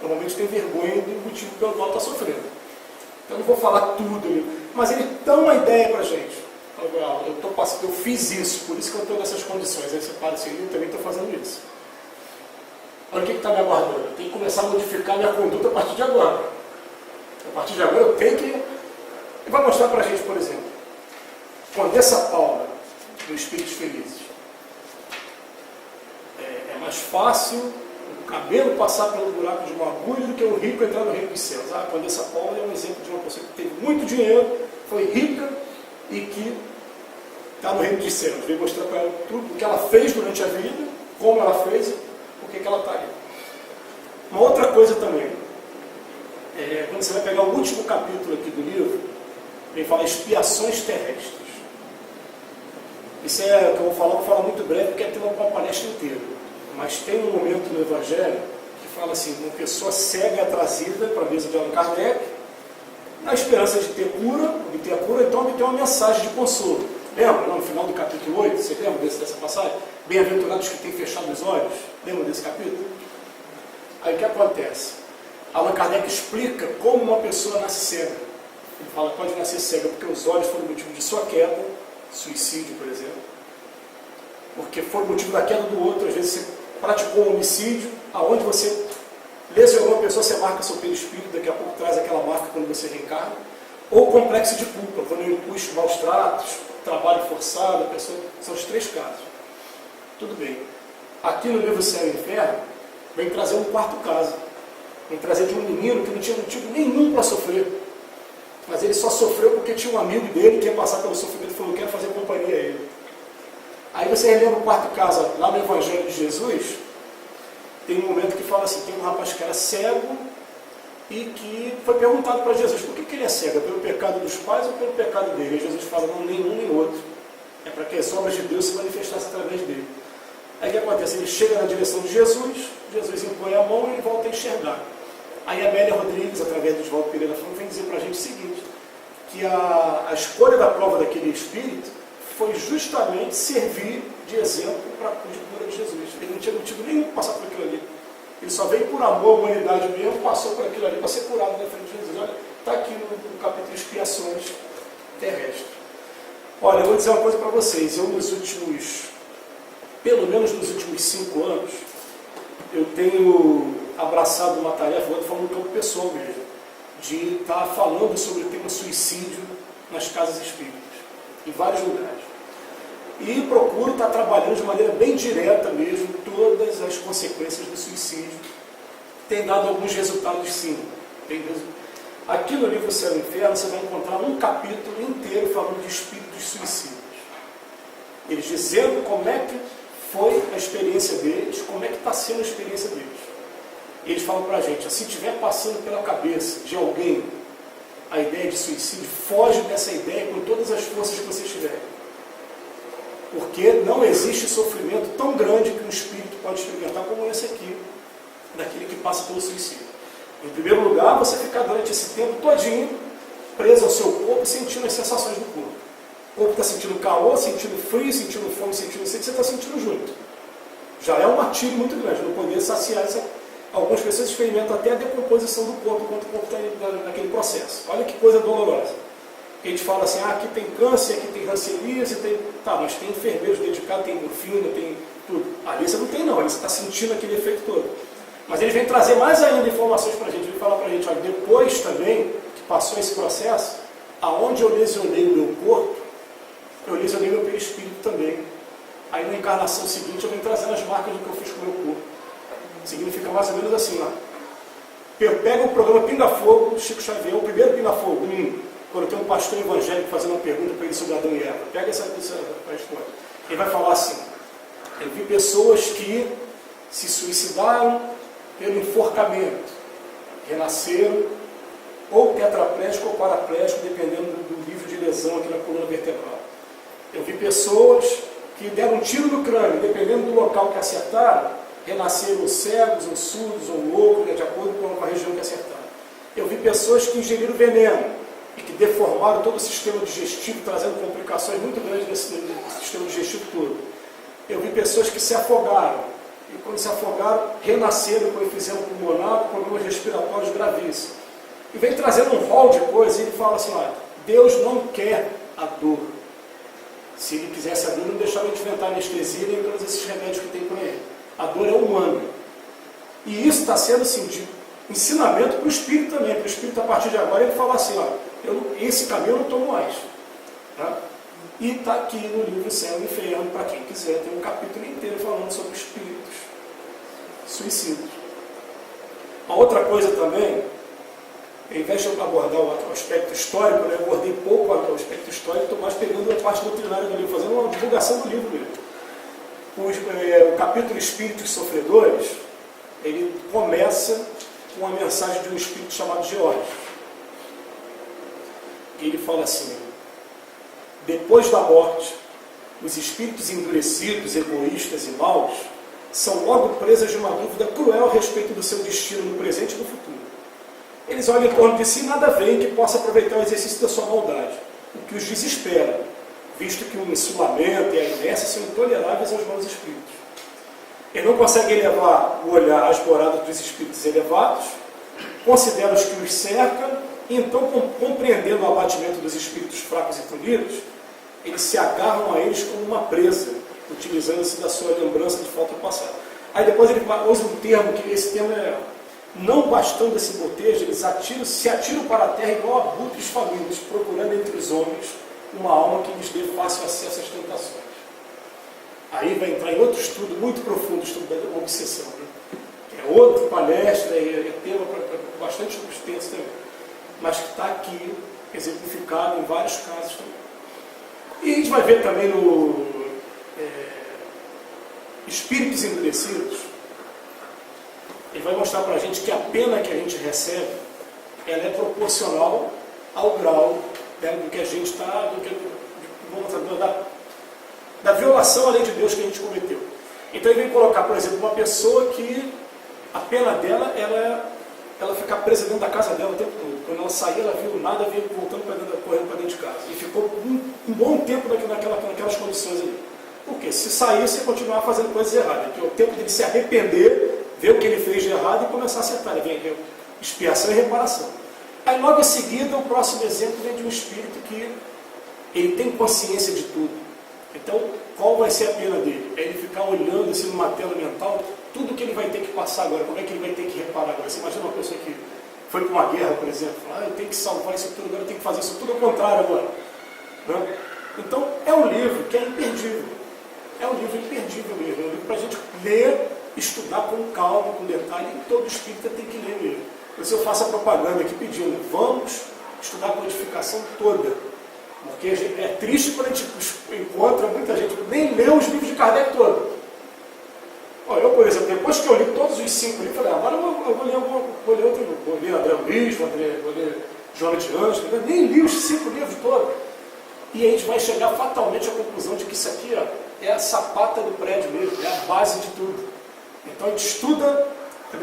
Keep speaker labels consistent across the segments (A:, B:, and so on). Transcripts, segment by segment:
A: Normalmente tem vergonha do motivo pelo qual está sofrendo. Então eu não vou falar tudo ali, mas ele dá uma ideia para a gente. Eu fiz isso, por isso que eu estou nessas condições. Aí você para assim, eu também estou fazendo isso. Olha o que está me aguardando. Eu tenho que começar a modificar minha conduta a partir de agora. A partir de agora eu tenho que... Ele vai mostrar para a gente, por exemplo, Condessa Paula, do Espíritos Felizes. É mais fácil o cabelo passar pelo buraco de uma agulha do que o rico entrar no reino dos céus. A Condessa Paula é um exemplo de uma pessoa que teve muito dinheiro, foi rica e que está no reino dos céus. Veio mostrar para ela tudo o que ela fez durante a vida, como ela fez e por que ela está ali. Uma outra coisa também, quando você vai pegar o último capítulo aqui do livro, ele fala expiações terrestres. Isso é o que eu vou falar muito breve, porque é tema para uma palestra inteira. Mas tem um momento no Evangelho que fala assim, uma pessoa cega é trazida para a mesa de Allan Kardec, na esperança de ter cura, obter a cura, então obter uma mensagem de consolo. Lembra, no final do capítulo 8, você lembra dessa passagem? Bem-aventurados que têm fechado os olhos. Lembra desse capítulo? Aí o que acontece? Allan Kardec explica como uma pessoa nasce cega. Ele fala, pode nascer cega porque os olhos foram motivo de sua queda, suicídio, por exemplo. Porque foi motivo da queda do outro, às vezes você praticou um homicídio, aonde você lesionou uma pessoa, você marca seu perispírito, daqui a pouco traz aquela marca quando você reencarna. Ou complexo de culpa, quando eu impuxo maus tratos, trabalho forçado, a pessoa, são os três casos. Tudo bem. Aqui no livro Céu e Inferno, vem trazer um quarto caso. Vem trazer de um menino que não tinha motivo nenhum para sofrer. Mas ele só sofreu porque tinha um amigo dele que ia passar pelo sofrimento e falou, quero fazer companhia a ele. Aí você relembra o quarto caso, lá no Evangelho de Jesus, tem um momento que fala assim, tem um rapaz que era cego e que foi perguntado para Jesus, por que ele é cego? É pelo pecado dos pais ou pelo pecado dele? E Jesus fala, não, nenhum nem outro. É para que as obras de Deus se manifestassem através dele. Aí o que acontece? Ele chega na direção de Jesus, Jesus impõe a mão e ele volta a enxergar. Aí a Amélia Rodrigues, através do Oswaldo Pereira Franco, vem dizer para a gente o seguinte, que a escolha da prova daquele espírito foi justamente servir de exemplo para a cura de Jesus. Ele não tinha motivo nenhum para passar por aquilo ali. Ele só veio por amor à humanidade mesmo, passou por aquilo ali para ser curado na frente de Jesus. Olha, está aqui no capítulo Expiações Terrestres. Olha, eu vou dizer uma coisa para vocês. Eu pelo menos nos últimos 5 anos, eu tenho abraçado uma tarefa, eu estou falando do campo pessoal mesmo, de estar falando sobre o tema suicídio nas casas espíritas, em vários lugares. E procuro estar trabalhando de maneira bem direta mesmo todas as consequências do suicídio. Tem dado alguns resultados sim. Aqui no livro Céu e Inferno você vai encontrar um capítulo inteiro falando de espíritos suicidas. Eles dizendo como é que foi a experiência deles, como é que está sendo a experiência deles. Eles falam para a gente, se estiver passando pela cabeça de alguém a ideia de suicídio, foge dessa ideia com todas as forças que vocês tiverem. Porque não existe sofrimento tão grande que um espírito pode experimentar como esse aqui, daquele que passa pelo suicídio. Em primeiro lugar, você ficar durante esse tempo todinho preso ao seu corpo, sentindo as sensações do corpo. O corpo está sentindo calor, sentindo frio, sentindo fome, sentindo sede, você está sentindo junto. Já é um martírio muito grande, não poder saciar essa... Algumas pessoas experimentam até a decomposição do corpo enquanto o corpo está naquele processo. Olha que coisa dolorosa. A gente fala assim, aqui tem câncer, aqui tem ranceníase, tem... Tá, mas tem enfermeiros dedicados, tem morfina, tem tudo. Ali você não tem não, ali você está sentindo aquele efeito todo. Mas ele vem trazer mais ainda informações para a gente, ele fala para a gente, olha, depois também que passou esse processo, aonde eu lesionei o meu corpo, eu lesionei meu perispírito também. Aí na encarnação seguinte eu venho trazendo as marcas do que eu fiz com o meu corpo. Significa mais ou menos assim, ó. Pega o programa Pinga Fogo, Chico Xavier, o primeiro Pinga Fogo, quando tem um pastor evangélico fazendo uma pergunta para ele sobre Adão e Eva. Pega essa resposta. Ele vai falar assim, eu vi pessoas que se suicidaram pelo enforcamento, renasceram, ou tetraplégico ou paraplégico, dependendo do nível de lesão aqui na coluna vertebral. Eu vi pessoas que deram um tiro no crânio, dependendo do local que acertaram, renasceram cegos, ou surdos, ou loucos, de acordo com a região que acertaram. Eu vi pessoas que ingeriram veneno e que deformaram todo o sistema digestivo, trazendo complicações muito grandes nesse sistema digestivo todo. Eu vi pessoas que se afogaram e quando se afogaram, renasceram com efizema pulmonar, com problemas respiratórios gravíssimos. E vem trazendo um rol de coisas, e ele fala assim, olha, Deus não quer a dor. Se ele quisesse a dor, não deixava de inventar anestesia nem todos esses remédios que tem com ele. A dor é humana. E isso está sendo assim, de ensinamento para o Espírito também, para o Espírito a partir de agora ele fala assim, ó, esse caminho eu não tomo mais. Tá? E está aqui no livro Céu e Inferno, para quem quiser, tem um capítulo inteiro falando sobre espíritos suicidas. A outra coisa também, ao invés de eu abordar o aspecto histórico, eu abordei pouco o aspecto histórico, estou mais pegando a parte doutrinária do livro, fazendo uma divulgação do livro mesmo. O capítulo Espíritos Sofredores, ele começa com uma mensagem de um espírito chamado Geórgio. Ele fala assim, depois da morte, os espíritos endurecidos, egoístas e maus são logo presas de uma dúvida cruel a respeito do seu destino no presente e no futuro. Eles olham em torno de si e nada veem que possa aproveitar o exercício da sua maldade, o que os desespera, visto que o insulamento e a inércia são intoleráveis aos maus espíritos. Ele não consegue elevar o olhar às moradas dos espíritos elevados, considera os que os cercam, e então, compreendendo o abatimento dos espíritos fracos e tolhidos, eles se agarram a eles como uma presa, utilizando-se da sua lembrança de falta passada. Aí depois ele usa um termo, que esse termo é, não bastando esse botejo, eles se atiram para a terra igual abutres famintos, procurando entre os homens uma alma que lhes dê fácil acesso às tentações. Aí vai entrar em outro estudo muito profundo, estudo da obsessão. Né? É outra palestra, é tema bastante extenso também, mas que está aqui exemplificado em vários casos também. E a gente vai ver também no Espíritos Endurecidos, ele vai mostrar para a gente que a pena que a gente recebe, ela é proporcional ao grau, né, do que a gente está, da violação à lei de Deus que a gente cometeu. Então ele vem colocar, por exemplo, uma pessoa que a pena dela, ela ficar presa dentro da casa dela o tempo todo. Quando ela saía, ela viu nada, vinha voltando correndo para dentro de casa. E ficou um bom tempo naquelas condições ali. Por quê? Se saísse, ia continuar fazendo coisas erradas. Porque o tempo dele se arrepender, ver o que ele fez de errado e começar a acertar. Ele vem expiação e reparação. Aí logo em seguida, o próximo exemplo vem de um espírito que ele tem consciência de tudo. Então, qual vai ser a pena dele? É ele ficar olhando assim numa tela mental, tudo que ele vai ter que passar agora, como é que ele vai ter que reparar agora. Você imagina uma pessoa que foi para uma guerra, por exemplo, fala, eu tenho que salvar isso tudo, agora eu tenho que fazer isso tudo ao contrário agora. Não? Então, é um livro que é imperdível. É um livro imperdível mesmo. É um livro para a gente ler, estudar com calma, com detalhe, e todo espírita tem que ler mesmo. Por isso eu faço a propaganda aqui pedindo, vamos estudar a codificação toda. Porque é triste quando a gente encontra muita gente que nem leu os livros de Kardec todo. Eu, por exemplo, depois que eu li todos os 5 livros, falei, agora eu vou ler outro livro. Vou ler André Luiz, vou ler Joana de Anjos, nem li os 5 livros todos. E a gente vai chegar fatalmente à conclusão de que isso aqui é a sapata do prédio mesmo, é a base de tudo. Então a gente estuda a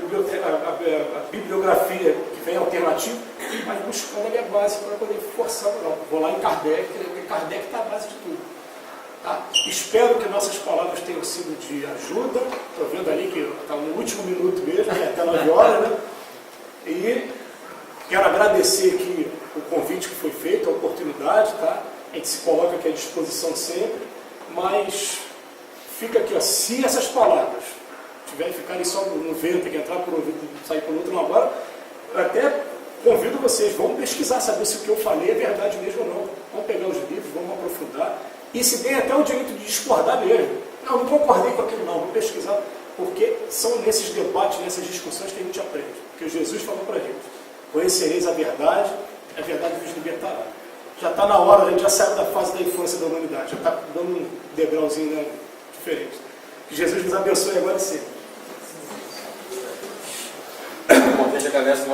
A: bibliografia que vem alternativa, mas buscando a minha base para poder forçar. Não, vou lá em Kardec, porque Kardec está a base de tudo. Tá? Espero que nossas palavras tenham sido de ajuda. Estou vendo ali que está no último minuto mesmo, até 9 horas, né? E quero agradecer aqui o convite que foi feito, a oportunidade, tá? A gente se coloca aqui à disposição sempre, mas fica aqui, ó, se essas palavras tiverem ficarem só no vento, que entrar por um ouvido e sair por outro, não agora, eu até convido vocês, vamos pesquisar, saber se o que eu falei é verdade mesmo ou não. Vamos pegar os livros, vamos aprofundar. E se tem até o direito de discordar mesmo. Não concordei com aquilo não, vou pesquisar. Porque são nesses debates, nessas discussões que a gente aprende. Porque Jesus falou para a gente, conhecereis a verdade vos libertará. Já está na hora, a gente já saiu da fase da infância da humanidade, já está dando um degrauzinho, né, diferente. Que Jesus nos abençoe agora e sempre.
B: Bom, deixa a conversa